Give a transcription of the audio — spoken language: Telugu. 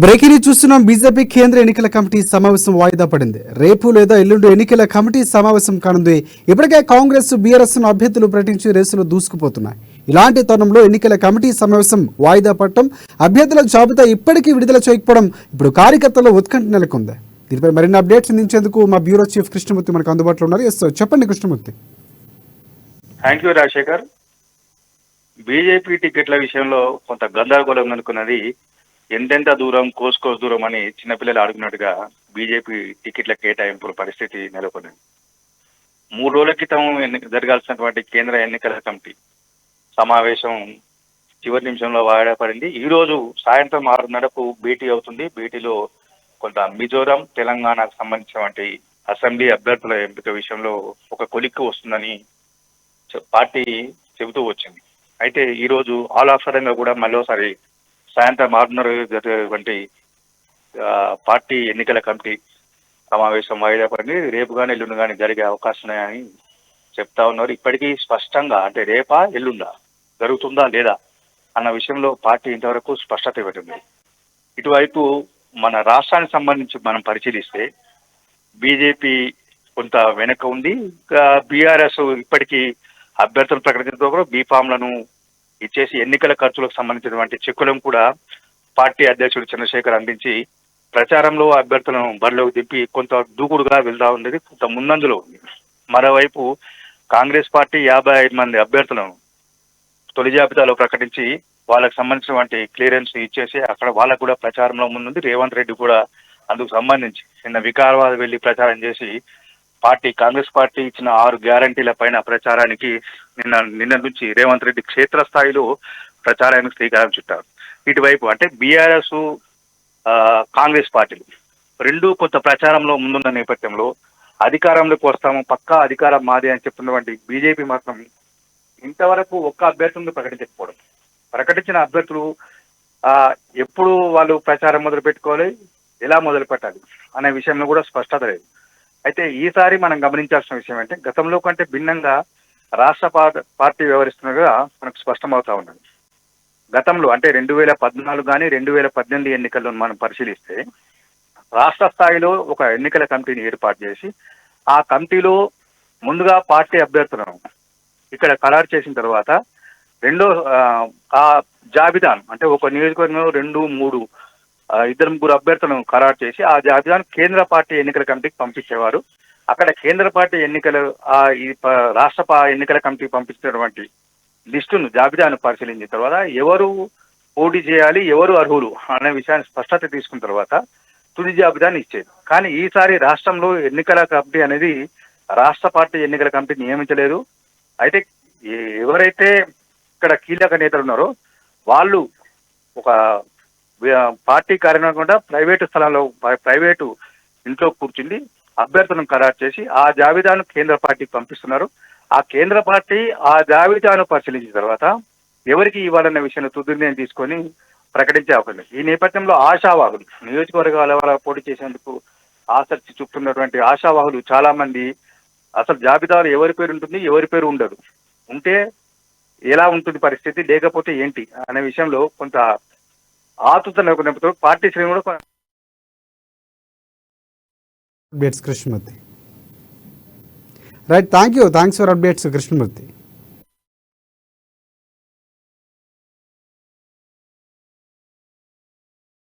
బ్రేకింగ్ చూస్తున్నాం. బీజేపీ కేంద్ర ఎన్నికల కమిటీ సమావేశం వాయిదా పడింది. రేపు లేదా ఎల్లుండి ఎన్నికల కమిటీ సమావేశం కానుంది. ఇప్పటికే కాంగ్రెస్, బీఆర్ఎస్ అభ్యర్థులు ప్రకటించి రేసులు దూసుకుపోతున్నాయి. ఇలాంటి తరుణంలో ఎన్నికల కమిటీ సమావేశం వాయిదా పడటం, అభ్యర్థుల జాబితా ఇప్పటికీ విడుదల చేయకపోవడం ఇప్పుడు కార్యకర్తల్లో ఉత్కంఠ నెలకొంది. దీనిపై మరిన్ని అప్డేట్స్ అందించేందుకు మా బ్యూరో చీఫ్ కృష్ణమూర్తి మనకు అందుబాటులో ఉన్నారు. ఎస్ చెప్పండి Krishnamurthy. Thank you Rajasekhar. BJP టికెట్ల విషయంలో కొంత గందరగోళం అనుకున్నది. ఎంతెంత దూరం కోసుకో దూరం అని చిన్నపిల్లలు ఆడుకున్నట్టుగా బీజేపీ టికెట్ల కేటాయింపుల పరిస్థితి నెలకొన్నది. 3 రోజుల క్రితం జరగాల్సినటువంటి కేంద్ర ఎన్నికల కమిటీ సమావేశం చివరి నిమిషంలో వాయిదా పడింది. ఈ రోజు సాయంత్రం 6:30కు భేటీ అవుతుంది. భేటీలో కొంత మిజోరం, తెలంగాణకు సంబంధించినటువంటి అసెంబ్లీ అభ్యర్థుల ఎంపిక విషయంలో ఒక కొలిక్కి వస్తుందని పార్టీ చెబుతూ వచ్చింది. అయితే ఈ రోజు ఆల్ ఆఫ్ సడన్ గా కూడా మరోసారి సాయంత్రం 6:30 జరిగేటువంటి పార్టీ ఎన్నికల కమిటీ సమావేశం వాయిదా పడింది. రేపు కానీ ఎల్లుండి కానీ జరిగే అవకాశం ఉన్నాయని చెప్తా ఉన్నారు. ఇప్పటికీ స్పష్టంగా అంటే రేపా ఎల్లుండా జరుగుతుందా లేదా అన్న విషయంలో పార్టీ ఇంతవరకు స్పష్టత ఇవ్వటం. ఇటువైపు మన రాష్ట్రానికి సంబంధించి మనం పరిశీలిస్తే బీజేపీ కొంత వెనక ఉంది. బీఆర్ఎస్ ఇప్పటికీ అభ్యర్థులు ప్రకటించడంతో బీఫామ్లను ఇచ్చేసి ఎన్నికల ఖర్చులకు సంబంధించినటువంటి చెక్కులను కూడా పార్టీ అధ్యక్షుడు చంద్రశేఖర్ అందించి ప్రచారంలో అభ్యర్థులను బరిలోకి దింపి కొంత దూకుడుగా వెళ్తా ఉండేది, కొంత ముందంజలో ఉంది. మరోవైపు కాంగ్రెస్ పార్టీ 55 మంది అభ్యర్థులను తొలి జాబితాలో ప్రకటించి వాళ్ళకు సంబంధించినటువంటి క్లియరెన్స్ ఇచ్చేసి అక్కడ వాళ్ళకు కూడా ప్రచారంలో ముందుంది. రేవంత్ రెడ్డి కూడా అందుకు సంబంధించి నిన్న వికారాబాద్ వెళ్లి ప్రచారం చేసి కాంగ్రెస్ పార్టీ ఇచ్చిన 6 గ్యారంటీల పైన ప్రచారానికి నిన్న నుంచి రేవంత్ రెడ్డి క్షేత్రస్థాయిలో ప్రచారానికి శ్రీకారం చుట్టారు. ఇటువైపు అంటే బీఆర్ఎస్, కాంగ్రెస్ పార్టీలు రెండు కొంత ప్రచారంలో ముందున్న నేపథ్యంలో అధికారంలోకి వస్తాము, పక్కా అధికారం మాది అని చెప్తున్నటువంటి బీజేపీ మాత్రం ఇంతవరకు ఒక్క అభ్యర్థులను ప్రకటించకపోవడం, ప్రకటించిన అభ్యర్థులు ఎప్పుడు వాళ్ళు ప్రచారం మొదలు పెట్టుకోవాలి, ఎలా మొదలు పెట్టాలి అనే విషయంలో కూడా స్పష్టత లేదు. అయితే ఈసారి మనం గమనించాల్సిన విషయం అంటే గతంలో కంటే భిన్నంగా రాష్ట్ర పార్టీ వ్యవహరిస్తున్నగా మనకు స్పష్టమవుతా ఉన్నది. గతంలో అంటే 2014 కానీ 2018 ఎన్నికల్లో మనం పరిశీలిస్తే రాష్ట్ర స్థాయిలో ఒక ఎన్నికల కమిటీని ఏర్పాటు చేసి ఆ కమిటీలో ముందుగా పార్టీ అభ్యర్థులను ఇక్కడ ఖరారు చేసిన తర్వాత ఆ జాబితాను అంటే ఒక నియోజకవర్గంలో 2, 3 2-3 అభ్యర్థులను ఖరారు చేసి ఆ జాబితాను కేంద్ర పార్టీ ఎన్నికల కమిటీకి పంపించేవారు. అక్కడ కేంద్ర పార్టీ రాష్ట్ర ఎన్నికల కమిటీ పంపించినటువంటి లిస్టును జాబితాను పరిశీలించిన తర్వాత ఎవరు పోటీ చేయాలి, ఎవరు అర్హులు అనే విషయాన్ని స్పష్టత తీసుకున్న తర్వాత తుది జాబితాను ఇచ్చేది. కానీ ఈసారి రాష్ట్రంలో ఎన్నికల కమిటీ అనేది రాష్ట్ర పార్టీ ఎన్నికల కమిటీ నియమించలేదు. అయితే ఎవరైతే ఇక్కడ కీలక నేతలు ఉన్నారో వాళ్ళు ఒక పార్టీ కార్యాలయం కూడా ప్రైవేటు స్థలంలో ప్రైవేటు ఇంట్లో కూర్చుండి అభ్యర్థులను ఖరారు చేసి ఆ జాబితాను కేంద్ర పార్టీకి పంపిస్తున్నారు. ఆ కేంద్ర పార్టీ ఆ జాబితాను పరిశీలించిన తర్వాత ఎవరికి ఇవ్వాలన్న విషయాన్ని తుది నిర్ణయం తీసుకొని ప్రకటించే అవకాశం. ఈ నేపథ్యంలో ఆశావాహులు నియోజకవర్గాల వల్ల పోటీ చేసేందుకు ఆసక్తి చూపుతున్నటువంటి ఆశావాహులు చాలా మంది అసలు జాబితాలో ఎవరి పేరు ఉంటుంది, ఎవరి పేరు ఉండదు, ఉంటే ఎలా ఉంటుంది పరిస్థితి, లేకపోతే ఏంటి అనే విషయంలో కొంత ఆతృత నెలకొన్నప్పుడు పార్టీ శ్రేణులు కూడా updates Krishnamurthy. Right, thanks for updates Krishnamurthy.